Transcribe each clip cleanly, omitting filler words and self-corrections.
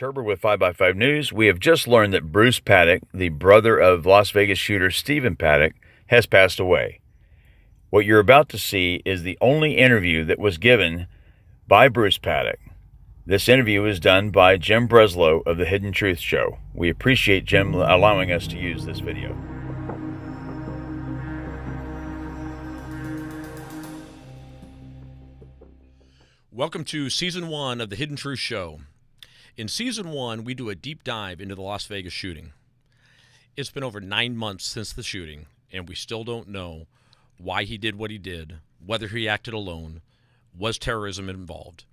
Turber with 5x5 News. We have just learned that Bruce Paddock, the brother of Las Vegas shooter Stephen Paddock, has passed away. What you're about to see is the only interview that was given by Bruce Paddock. This interview was done by Jim Breslo of the Hidden Truth Show. We appreciate Jim allowing us to use this video. Welcome to Season 1 of the Hidden Truth Show. In Season 1, we do a deep dive into the Las Vegas shooting. It's been over 9 months since the shooting, and we still don't know why he did what he did, whether he acted alone, was terrorism involved.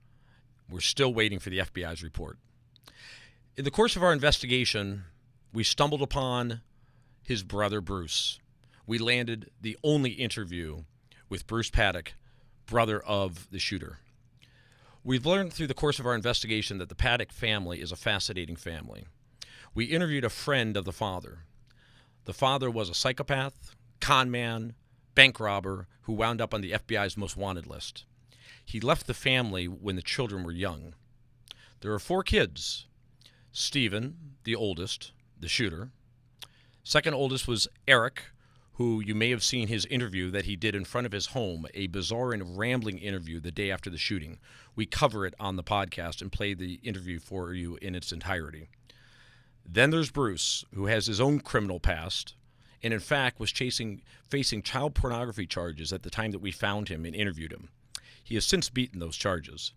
We're still waiting for the FBI's report. In the course of our investigation, we stumbled upon his brother Bruce. We landed the only interview with Bruce Paddock, brother of the shooter. We've learned through the course of our investigation that the Paddock family is a fascinating family. We interviewed a friend of the father. The father was a psychopath, con man, bank robber who wound up on the FBI's most wanted list. He left the family when the children were young. There are 4 kids. Steven, the oldest, the shooter. Second oldest was Eric, who you may have seen his interview that he did in front of his home, a bizarre and rambling interview the day after the shooting. We cover it on the podcast and play the interview for you in its entirety. Then there's Bruce, who has his own criminal past, and in fact was facing child pornography charges at the time that we found him and interviewed him. He has since beaten those charges.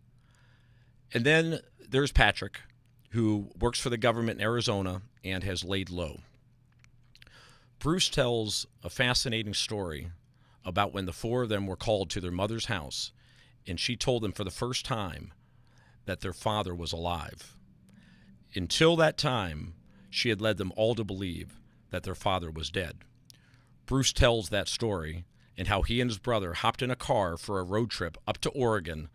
And then there's Patrick, who works for the government in Arizona and has laid low. Bruce tells a fascinating story about when the 4 of them were called to their mother's house, and she told them for the first time that their father was alive. Until that time, she had led them all to believe that their father was dead. Bruce tells that story and how he and his brother hopped in a car for a road trip up to Oregon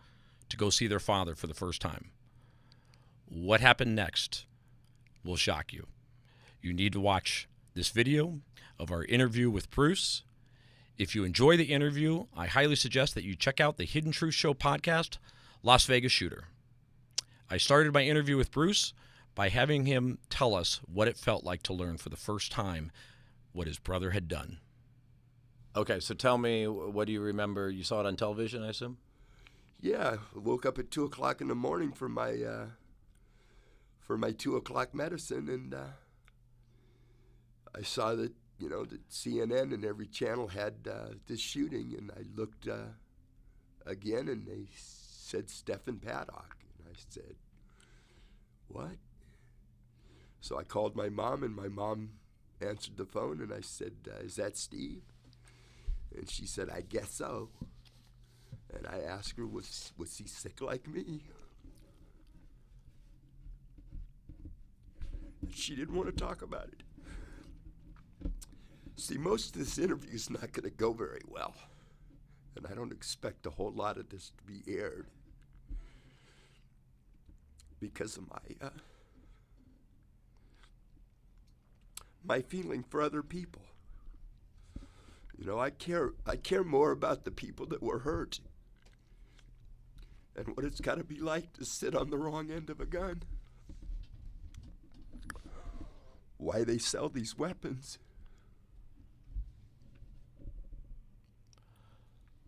to go see their father for the first time. What happened next will shock you. You need to watch this video of our interview with Bruce. If you enjoy the interview, I highly suggest that you check out the Hidden Truth Show podcast, Las Vegas Shooter. I started my interview with Bruce by having him tell us what it felt like to learn for the first time what his brother had done. Okay, so tell me, what do you remember? You saw it on television, I assume? Yeah, I woke up at 2 o'clock in the morning for my 2 o'clock medicine, and I saw that, that CNN and every channel had this shooting, and I looked again, and they said Stephen Paddock, and I said, what? So I called my mom, and my mom answered the phone, and I said, is that Steve? And she said, I guess so. And I asked her, was he sick like me? And she didn't want to talk about it. See, most of this interview is not going to go very well. And I don't expect a whole lot of this to be aired because of my feeling for other people. I care more about the people that were hurt and what it's got to be like to sit on the wrong end of a gun. Why they sell these weapons.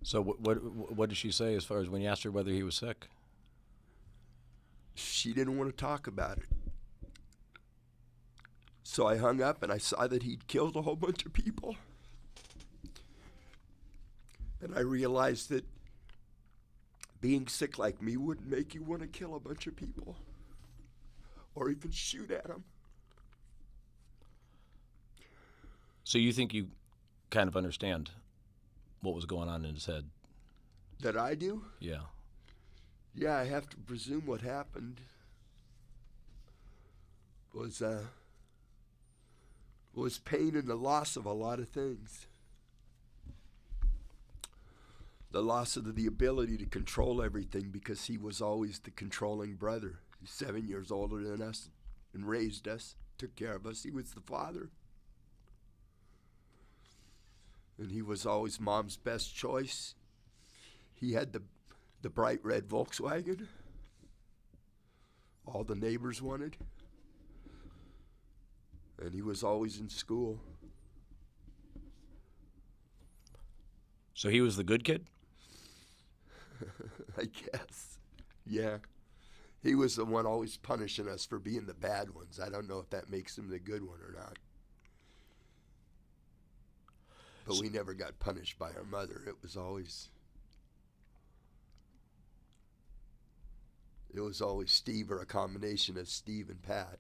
So what did she say as far as when you asked her whether he was sick? She didn't want to talk about it. So I hung up, and I saw that he'd killed a whole bunch of people. And I realized that being sick like me wouldn't make you want to kill a bunch of people or even shoot at them. So you think you kind of understand what was going on in his head? That I do? Yeah. Yeah, I have to presume what happened was pain and the loss of a lot of things. The loss of the ability to control everything because he was always the controlling brother. He's 7 years older than us and raised us, took care of us. He was the father. And he was always mom's best choice. He had the bright red Volkswagen. all the neighbors wanted. And he was always in school. So he was the good kid? I guess. Yeah. He was the one always punishing us for being the bad ones. I don't know if that makes him the good one or not. But we never got punished by our mother. It was always Steve, or a combination of Steve and Pat.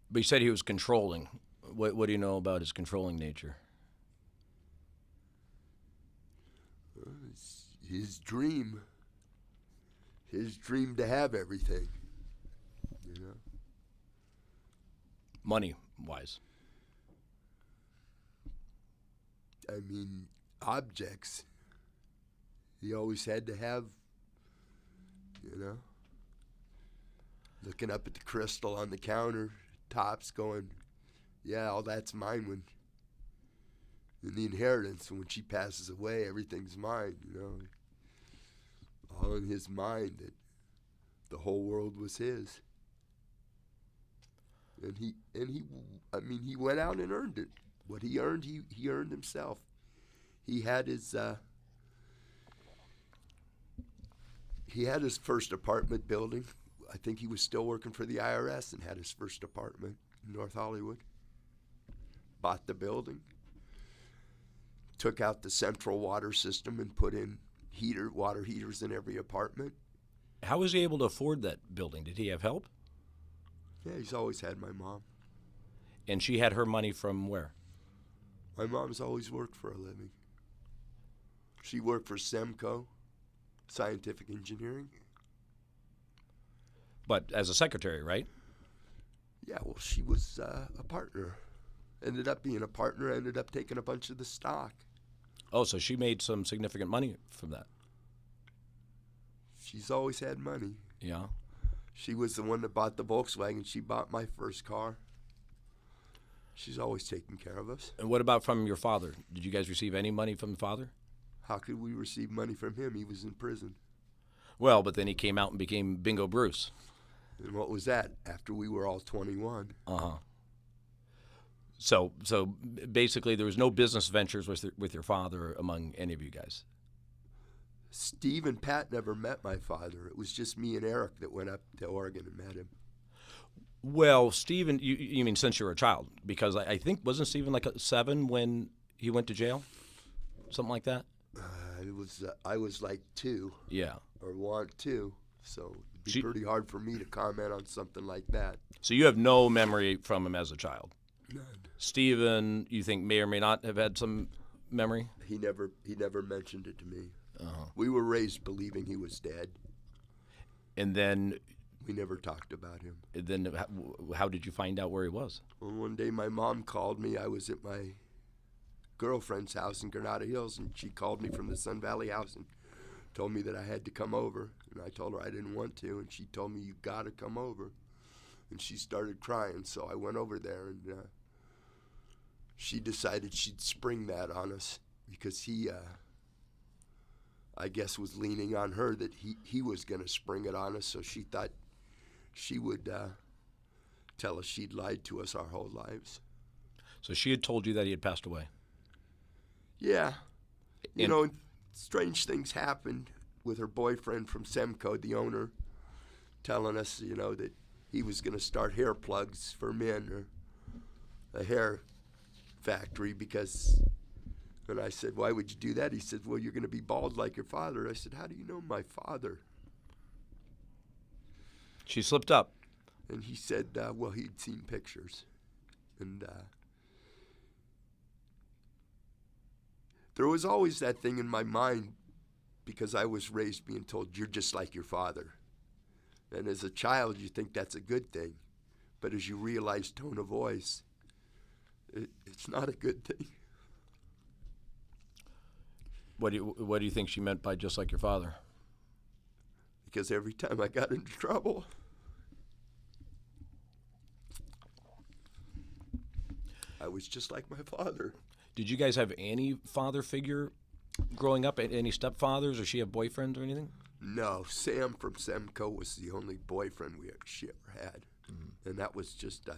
But you said he was controlling. What do you know about his controlling nature? It's his dream to have everything, you know. Money-wise. I mean, objects. He always had to have, you know. Looking up at the crystal on the counter tops going, yeah, all that's mine when in the inheritance. And when she passes away, everything's mine, you know. All in his mind that the whole world was his. And he went out and earned it. What he earned, he earned himself. He had his first apartment building. I think he was still working for the IRS and had his first apartment in North Hollywood. Bought the building. Took out the central water system and put in water heaters in every apartment. How was he able to afford that building? Did he have help? Yeah, he's always had my mom. And she had her money from where? My mom's always worked for a living. She worked for Semco, Scientific Engineering. But as a secretary, right? Yeah, well, she was a partner. Ended up being a partner, ended up taking a bunch of the stock. Oh, so she made some significant money from that. She's always had money. Yeah. She was the one that bought the Volkswagen. She bought my first car. She's always taken care of us. And what about from your father? Did you guys receive any money from the father? How could we receive money from him? He was in prison. Well, but then he came out and became Bingo Bruce. And what was that? After we were all 21. Uh-huh. So basically there was no business ventures with your father among any of you guys? Steve and Pat never met my father. It was just me and Eric that went up to Oregon and met him. Well, Stephen, you mean since you were a child? Because I think, wasn't Stephen like 7 when he went to jail? Something like that? I was like 2. Yeah. Or 2. So it'd be pretty hard for me to comment on something like that. So you have no memory from him as a child? None. Stephen, you think may or may not have had some memory? He never mentioned it to me. Uh-huh. We were raised believing he was dead. And then we never talked about him. Then how did you find out where he was? Well, one day my mom called me. I was at my girlfriend's house in Granada Hills, and she called me from the Sun Valley house and told me that I had to come over. And I told her I didn't want to, and she told me, you got to come over. And she started crying, so I went over there, and she decided she'd spring that on us because he, I guess, was leaning on her that he was going to spring it on us, so she thought she would tell us she'd lied to us our whole lives. So she had told you that he had passed away? Yeah. You know, strange things happened with her boyfriend from Semco, the owner, telling us, you know, that he was going to start hair plugs for men or a hair factory because... And I said, why would you do that? He said, well, you're going to be bald like your father. I said, how do you know my father? She slipped up. And he said, well, he'd seen pictures. And there was always that thing in my mind because I was raised being told, you're just like your father. And as a child, you think that's a good thing. But as you realize tone of voice, it's not a good thing. What do you think she meant by just like your father? Because every time I got into trouble, I was just like my father. Did you guys have any father figure growing up? Any stepfathers, or she have boyfriends or anything? No, Sam from Semco was the only boyfriend she ever had. And that was just,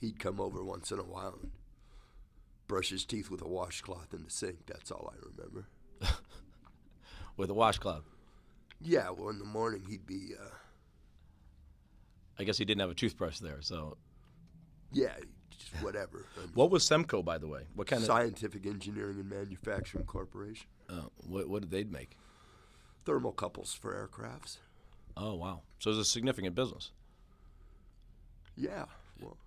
he'd come over once in a while and brush his teeth with a washcloth in the sink. That's all I remember. With a washcloth? Yeah, well, in the morning he'd be... I guess he didn't have a toothbrush there, so... Yeah, just whatever. What was Semco, by the way? What kind of... Scientific Engineering and Manufacturing Corporation. What did they make? Thermocouples for aircrafts. Oh, wow. So it was a significant business. Yeah, well,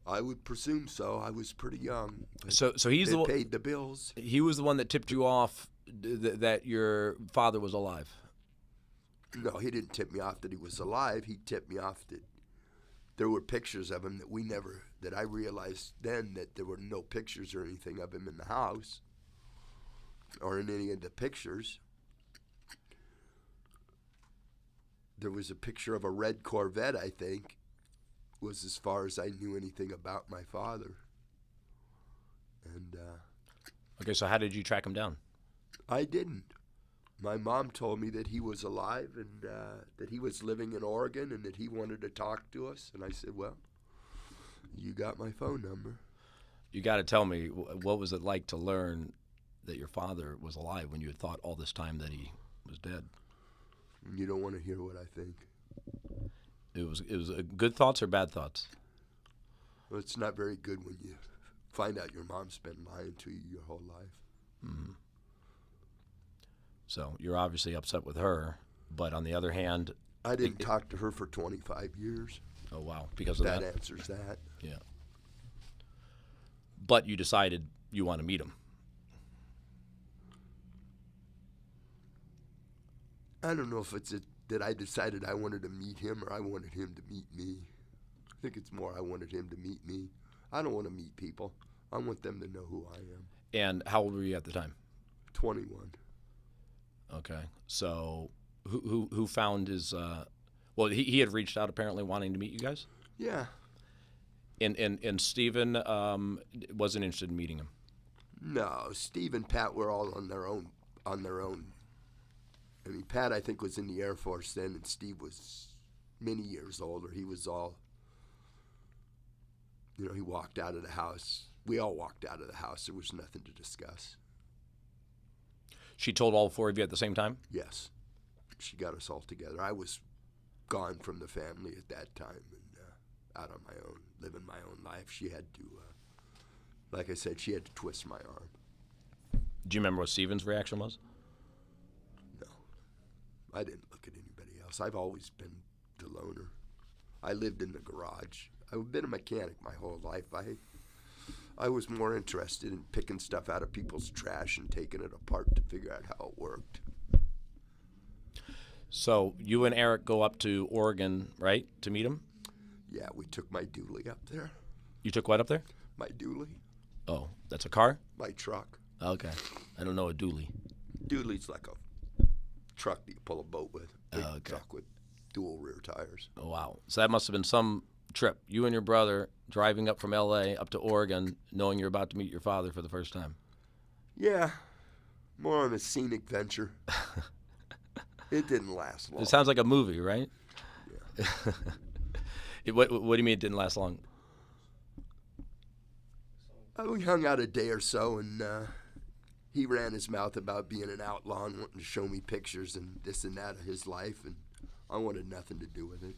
I would presume so. I was pretty young. So he's the one... paid the bills. He was the one that tipped you off that your father was alive. No, he didn't tip me off that he was alive. He tipped me off that there were pictures of him that I realized then that there were no pictures or anything of him in the house or in any of the pictures. There was a picture of a red Corvette, I think, was as far as I knew anything about my father. And Okay, so how did you track him down? I didn't. My mom told me that he was alive and that he was living in Oregon and that he wanted to talk to us. And I said, well, you got my phone number. You got to tell me, what was it like to learn that your father was alive when you had thought all this time that he was dead? You don't want to hear what I think. It was good thoughts or bad thoughts? Well, it's not very good when you find out your mom's been lying to you your whole life. Mm-hmm. So you're obviously upset with her, but on the other hand... I didn't talk to her for 25 years. Oh, wow. Because of that? That answers that. Yeah. But you decided you want to meet him. I don't know if it's that I decided I wanted to meet him or I wanted him to meet me. I think it's more I wanted him to meet me. I don't want to meet people. I want them to know who I am. And how old were you at the time? 21. Okay. So who found his... well, he had reached out apparently wanting to meet you guys? Yeah. And Steven wasn't interested in meeting him? No, Steve and Pat were all on their own. I mean, Pat, I think, was in the Air Force then, and Steve was many years older. He was all, he walked out of the house. We all walked out of the house. There was nothing to discuss. She told all four of you at the same time? Yes. She got us all together. I was gone from the family at that time and out on my own, living my own life. She had to, like I said, she had to twist my arm. Do you remember what Steven's reaction was? No. I didn't look at anybody else. I've always been the loner. I lived in the garage. I've been a mechanic my whole life. I was more interested in picking stuff out of people's trash and taking it apart to figure out how it worked. So you and Eric go up to Oregon, right, to meet him? Yeah, we took my dually up there. You took what up there? My dually. Oh, that's a car? My truck. Okay. I don't know a dually. Dually's like a truck that you pull a boat with. Big truck with dual rear tires. Oh, wow. So that must have been some trip. You and your brother driving up from L.A. up to Oregon, knowing you're about to meet your father for the first time. Yeah. More on a scenic venture. It didn't last long. It sounds like a movie, right? Yeah. What do you mean it didn't last long? We hung out a day or so, and he ran his mouth about being an outlaw and wanting to show me pictures and this and that of his life, and I wanted nothing to do with it.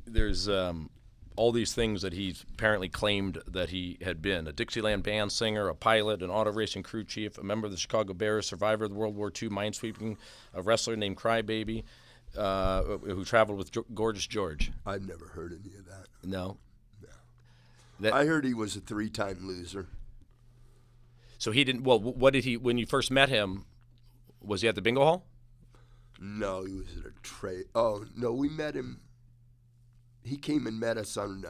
There's all these things that he's apparently claimed that he had been: a Dixieland band singer, a pilot, an auto racing crew chief, a member of the Chicago Bears, survivor of the World War II minesweeping, a wrestler named Crybaby, who traveled with Gorgeous George. I've never heard any of that. No? No. I heard he was a 3-time loser. So he didn't, well, what did he, when you first met him, was he at the bingo hall? No, he was at a trade. Oh, no, we met him. He came and met us on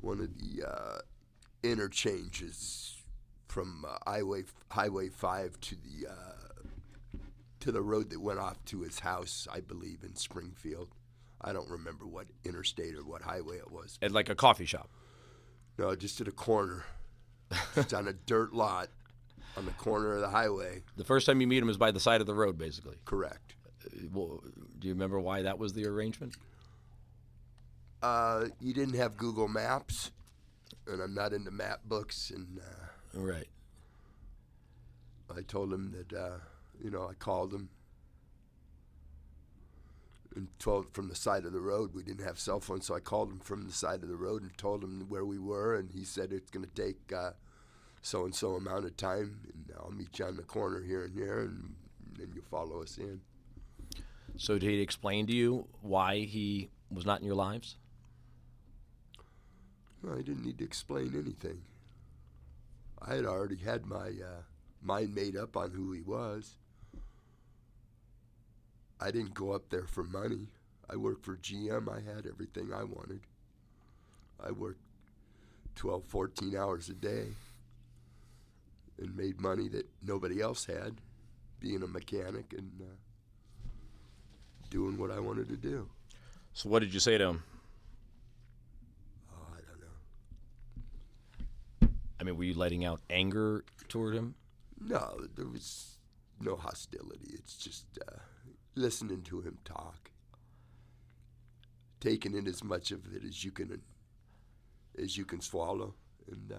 one of the interchanges from Highway 5 to the road that went off to his house, I believe, in Springfield. I don't remember what interstate or what highway it was. At like a coffee shop? No, just at a corner. It's on a dirt lot on the corner of the highway. The first time you meet him is by the side of the road, basically. Correct. Well, do you remember why that was the arrangement? You didn't have Google Maps, and I'm not into map books, and Right. I told him that, I called him and told from the side of the road. We didn't have cell phones, so I called him from the side of the road and told him where we were, and he said it's going to take so-and-so amount of time, and I'll meet you on the corner here and here, and then you follow us in. So did he explain to you why he was not in your lives? No, I didn't need to explain anything. I had already had my mind made up on who he was. I didn't go up there for money. I worked for GM. I had everything I wanted. I worked 12, 14 hours a day and made money that nobody else had, being a mechanic and doing what I wanted to do. So what did you say to him? Oh, I don't know. I mean, were you letting out anger toward him? No, there was no hostility. It's just listening to him talk, taking in as much of it as you can swallow, and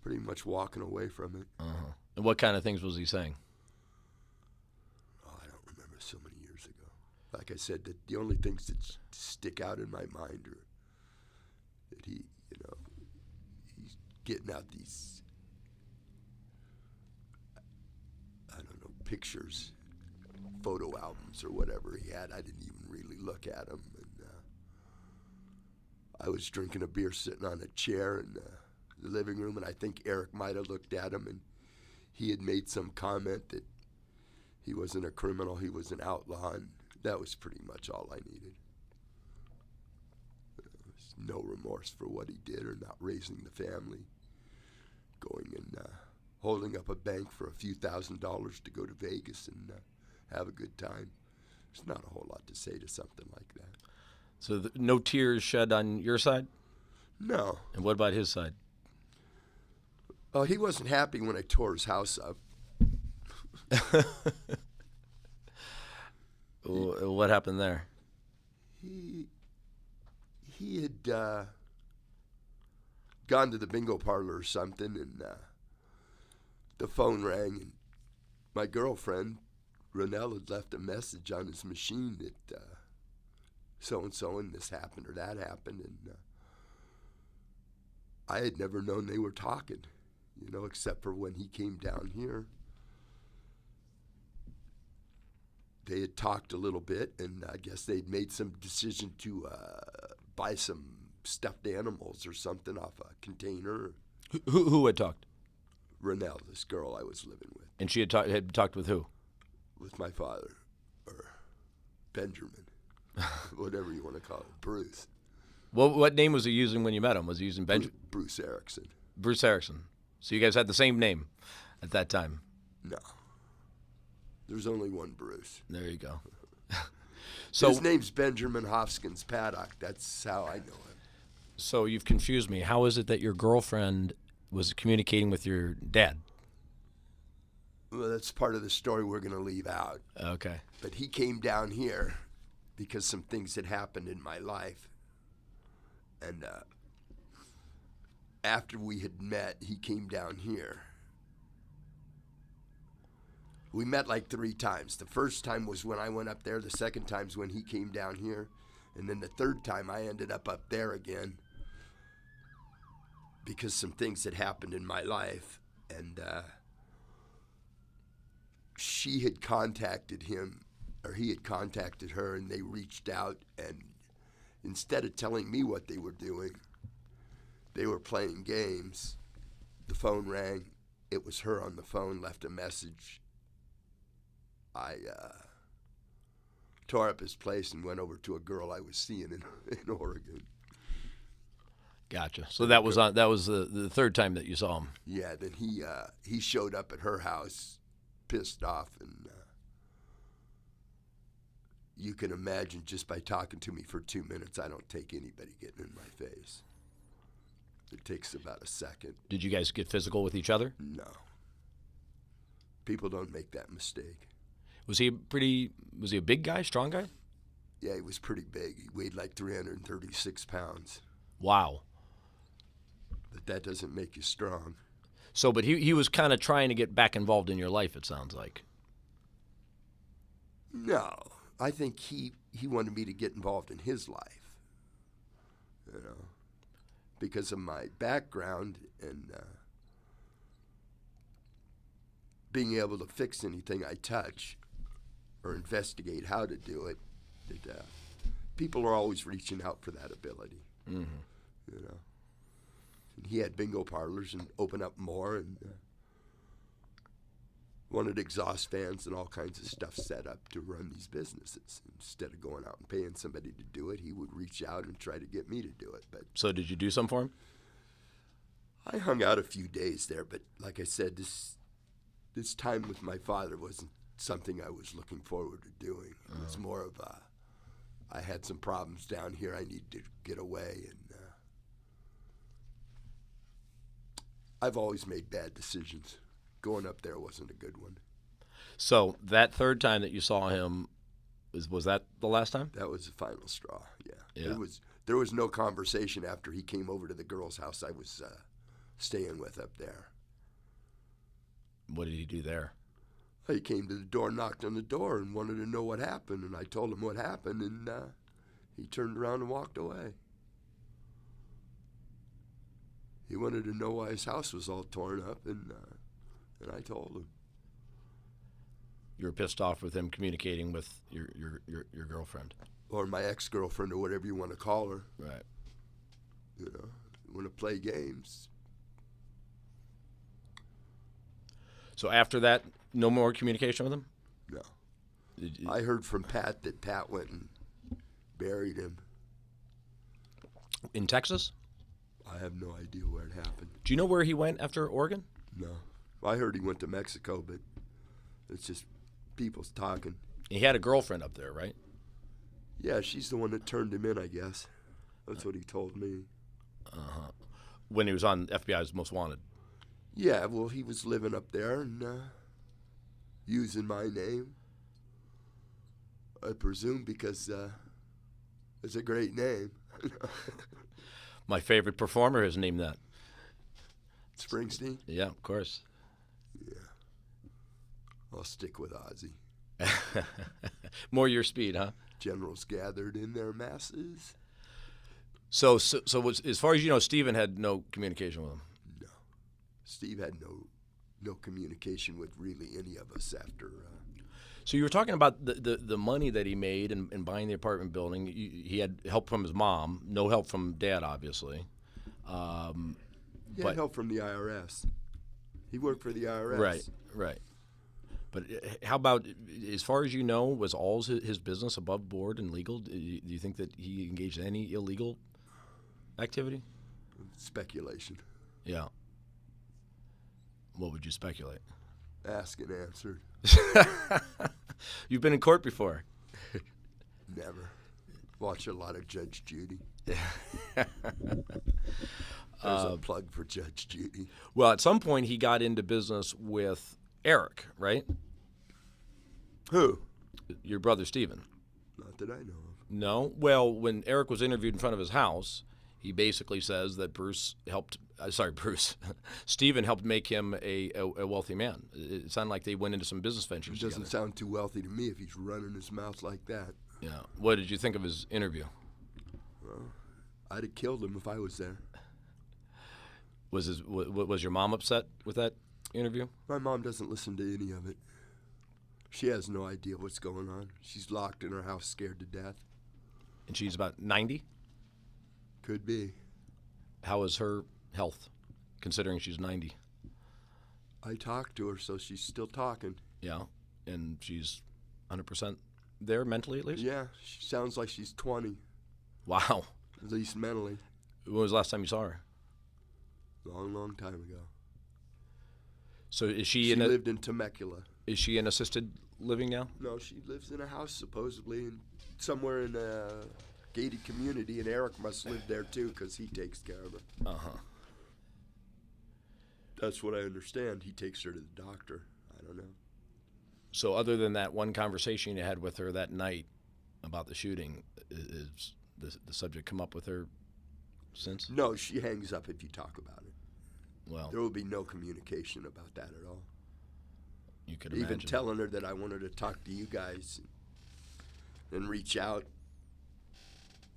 pretty much walking away from it. Uh-huh. And what kind of things was he saying? Oh, I don't remember, so many years ago. Like I said, the only things that stick out in my mind are that he's getting out these, I don't know, pictures, photo albums or whatever he had. I didn't even really look at them. And I was drinking a beer sitting on a chair in the living room, and I think Eric might have looked at him, and he had made some comment that he wasn't a criminal, he was an outlaw, and that was pretty much all I needed. There was no remorse for what he did or not raising the family, going and holding up a bank for a few $1,000s to go to Vegas and have a good time. There's not a whole lot to say to something like that. So no tears shed on your side? No. And what about his side? Well, he wasn't happy when I tore his house up. What happened there? He had gone to the bingo parlor or something, and the phone rang, and my girlfriend, Ronell, had left a message on his machine that so-and-so and this happened or that happened, and I had never known they were talking, except for when he came down here. They had talked a little bit, and I guess they'd made some decision to buy some stuffed animals or something off a container. Who had talked? Ronell, this girl I was living with. And she had talked with who? With my father, or Benjamin, whatever you want to call it, Bruce. Well, what name was he using when you met him? Was he using Benjamin? Bruce Erickson. Bruce Erickson. So you guys had the same name at that time? No. There's only one Bruce. There you go. His name's Benjamin Hofskins Paddock. That's how I know him. So you've confused me. How is it that your girlfriend was communicating with your dad? Well, that's part of the story we're going to leave out. Okay. But he came down here because some things had happened in my life. And after we had met, he came down here. We met like 3 times. The first time was when I went up there. The second time's when he came down here. And then the third time I ended up there again because some things had happened in my life. And she had contacted him, or he had contacted her, and they reached out, and instead of telling me what they were doing, they were playing games. The phone rang. It was her on the phone, left a message. I tore up his place and went over to a girl I was seeing in Oregon. Gotcha. So that was the third time that you saw him. Yeah. Then he showed up at her house, pissed off, and you can imagine just by talking to me for 2 minutes, I don't take anybody getting in my face. It takes about a second. Did you guys get physical with each other? No. People don't make that mistake. Was he a big guy, strong guy? Yeah, he was pretty big. He weighed like 336 pounds. Wow. But that doesn't make you strong. So, but he was kind of trying to get back involved in your life, it sounds like. No. I think he wanted me to get involved in his life. You know, because of my background and being able to fix anything I touch or investigate how to do it. That, people are always reaching out for that ability. Mm-hmm. You know, and he had bingo parlors and opened up more and wanted exhaust fans and all kinds of stuff set up to run these businesses. Instead of going out and paying somebody to do it, he would reach out and try to get me to do it. But so did you do some for him? I hung out a few days there, but like I said, this time with my father wasn't something I was looking forward to doing. It was more of I had some problems down here. I needed to get away, and I've always made bad decisions. Going up there wasn't a good one. So that third time that you saw him, was that the last time? That was the final straw. Yeah. Yeah. There was no conversation after he came over to the girl's house I was staying with up there. What did he do there? He came to the door, knocked on the door, and wanted to know what happened. And I told him what happened, and he turned around and walked away. He wanted to know why his house was all torn up, and I told him. You were pissed off with him communicating with your girlfriend. Or my ex-girlfriend, or whatever you want to call her. Right. You know, you want to play games. So after that, no more communication with him? No. I heard from Pat that Pat went and buried him. In Texas? I have no idea where it happened. Do you know where he went after Oregon? No. I heard he went to Mexico, but it's just people's talking. He had a girlfriend up there, right? Yeah, she's the one that turned him in, I guess. That's what he told me. Uh-huh. When he was on FBI's Most Wanted. Yeah, well, he was living up there and using my name. I presume because it's a great name. My favorite performer has named that. Springsteen? Yeah, of course. Yeah. I'll stick with Ozzy. More your speed, huh? Generals gathered in their masses. So was, as far as you know, Steven had no communication with him? No. Steve had no communication with really any of us after. So you were talking about the money that he made in buying the apartment building. He had help from his mom, no help from Dad, obviously. He had help from the IRS. He worked for the IRS. Right. But how about, as far as you know, was all his business above board and legal? Do you think that he engaged in any illegal activity? Speculation. Yeah. What would you speculate? Ask and answer. You've been in court before. Never. Watch a lot of Judge Judy. There's a plug for Judge Judy. Well, at some point he got into business with Eric, right? Who? Your brother Steven. Not that I know of. No? Well, when Eric was interviewed in front of his house, he basically says that Steven helped make him a wealthy man. It sounded like they went into some business ventures It doesn't together. sound too wealthy to me if he's running his mouth like that. Yeah. What did you think of his interview? Well, I'd have killed him if I was there. Was your mom upset with that interview? My mom doesn't listen to any of it. She has no idea what's going on. She's locked in her house, scared to death. And she's about 90? Could be. How is her health, considering she's 90? I talked to her, so she's still talking. Yeah, and she's 100% there mentally, at least? Yeah, she sounds like she's 20, Wow. at least mentally. When was the last time you saw her? Long, long time ago. So is she, She lived in Temecula. Is she in assisted living now? No, she lives in a house, supposedly, somewhere in a gated community, and Eric must live there, too, because he takes care of her. Uh-huh. That's what I understand. He takes her to the doctor. I don't know. So other than that one conversation you had with her that night about the shooting, is the subject come up with her since? No, she hangs up if you talk about it. Well, There will be no communication about that at all. you could imagine. Even telling her that I wanted to talk to you guys and reach out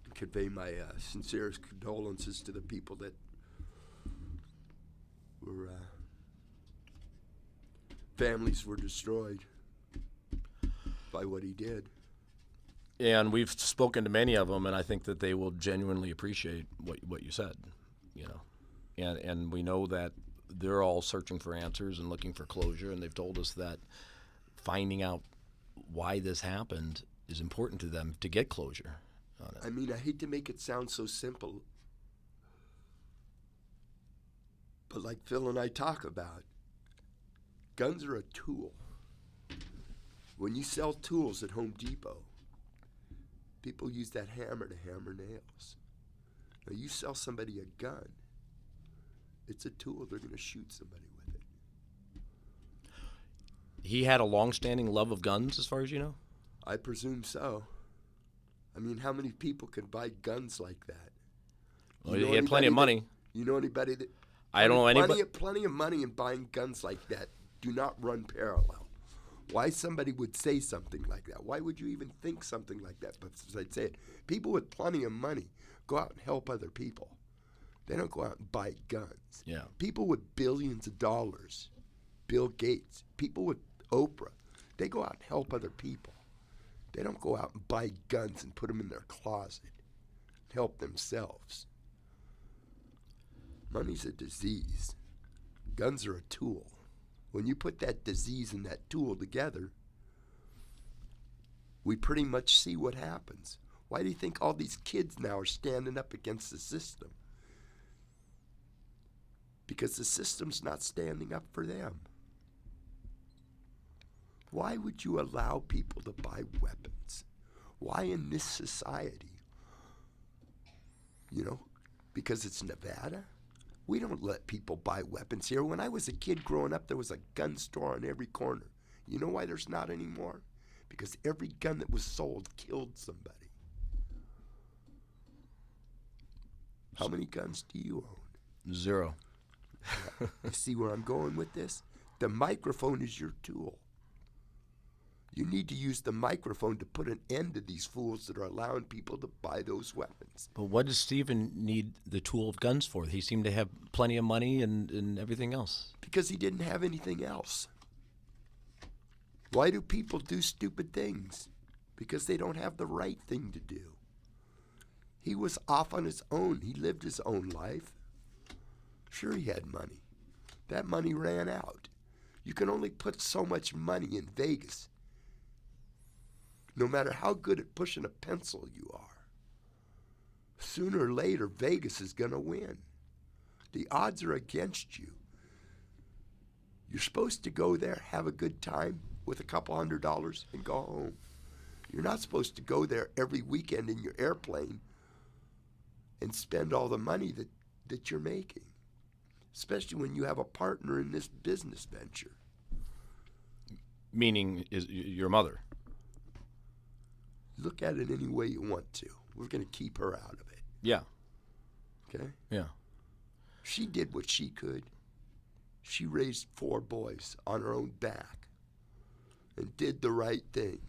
and convey my sincerest condolences to the people that were families were destroyed by what he did. And we've spoken to many of them, and I think that they will genuinely appreciate what you said, you know. And we know that they're all searching for answers and looking for closure, and they've told us that finding out why this happened is important to them to get closure on it. I mean, I hate to make it sound so simple, but like Phil and I talk about, guns are a tool. When you sell tools at Home Depot, people use that hammer to hammer nails. Now you sell somebody a gun, it's a tool. They're going to shoot somebody with it. He had a long-standing love of guns, as far as you know? I presume so. I mean, how many people can buy guns like that? Well, he had plenty of money. You know anybody that? I don't know anybody. Plenty of money in buying guns like that do not run parallel. Why somebody would say something like that? Why would you even think something like that? But as I'd say it, people with plenty of money go out and help other people. They don't go out and buy guns. Yeah. People with billions of dollars, Bill Gates, people with Oprah, they go out and help other people. They don't go out and buy guns and put them in their closet and help themselves. Money's a disease. Guns are a tool. When you put that disease and that tool together, we pretty much see what happens. Why do you think all these kids now are standing up against the system? Because the system's not standing up for them. Why would you allow people to buy weapons? Why in this society? You know, because it's Nevada? We don't let people buy weapons here. When I was a kid growing up, there was a gun store on every corner. You know why there's not anymore? Because every gun that was sold killed somebody. How many guns do you own? 0. You see where I'm going with this? The microphone is your tool. You need to use the microphone to put an end to these fools that are allowing people to buy those weapons. But what does Stephen need the tool of guns for? He seemed to have plenty of money and everything else. Because he didn't have anything else. Why do people do stupid things? Because they don't have the right thing to do. He was off on his own. He lived his own life. Sure, he had money. That money ran out. You can only put so much money in Vegas, no matter how good at pushing a pencil you are. Sooner or later, Vegas is going to win. The odds are against you. You're supposed to go there, have a good time with a couple $100 and go home. You're not supposed to go there every weekend in your airplane and spend all the money that you're making, especially when you have a partner in this business venture. Meaning is your mother? Look at it any way you want to. We're going to keep her out of it. Yeah. Okay? Yeah. She did what she could. She raised 4 boys on her own back and did the right thing.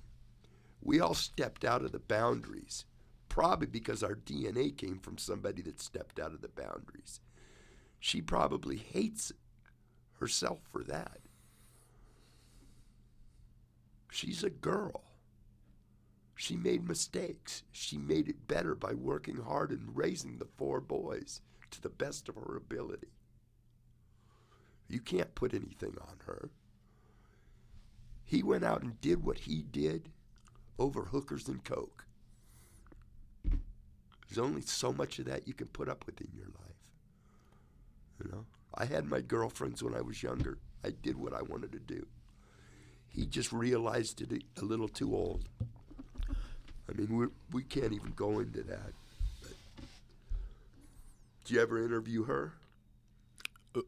We all stepped out of the boundaries, probably because our DNA came from somebody that stepped out of the boundaries. She probably hates herself for that. She's a girl. She made mistakes. She made it better by working hard and raising the 4 boys to the best of her ability. You can't put anything on her. He went out and did what he did over hookers and coke. There's only so much of that you can put up with in your life. You know, I had my girlfriends when I was younger. I did what I wanted to do. He just realized it a little too old. I mean, we can't even go into that. But did you ever interview her?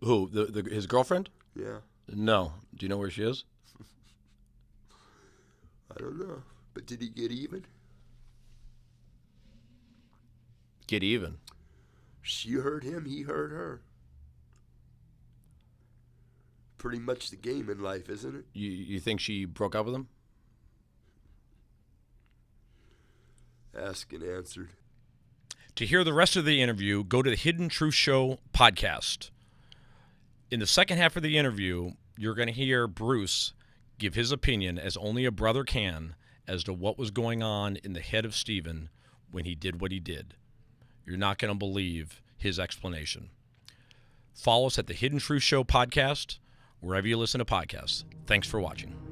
Who? His girlfriend? Yeah, No. Do you know where she is? I don't know. But did he get even? Get even. She hurt him, he hurt her. Pretty much the game in life, isn't it? You think she broke up with him? Asked and answered. To hear the rest of the interview, go to the Hidden Truth Show podcast. In the second half of the interview, you're going to hear Bruce give his opinion, as only a brother can, as to what was going on in the head of Steven when he did what he did. You're not going to believe his explanation. Follow us at the Hidden Truth Show podcast, wherever you listen to podcasts. Thanks for watching.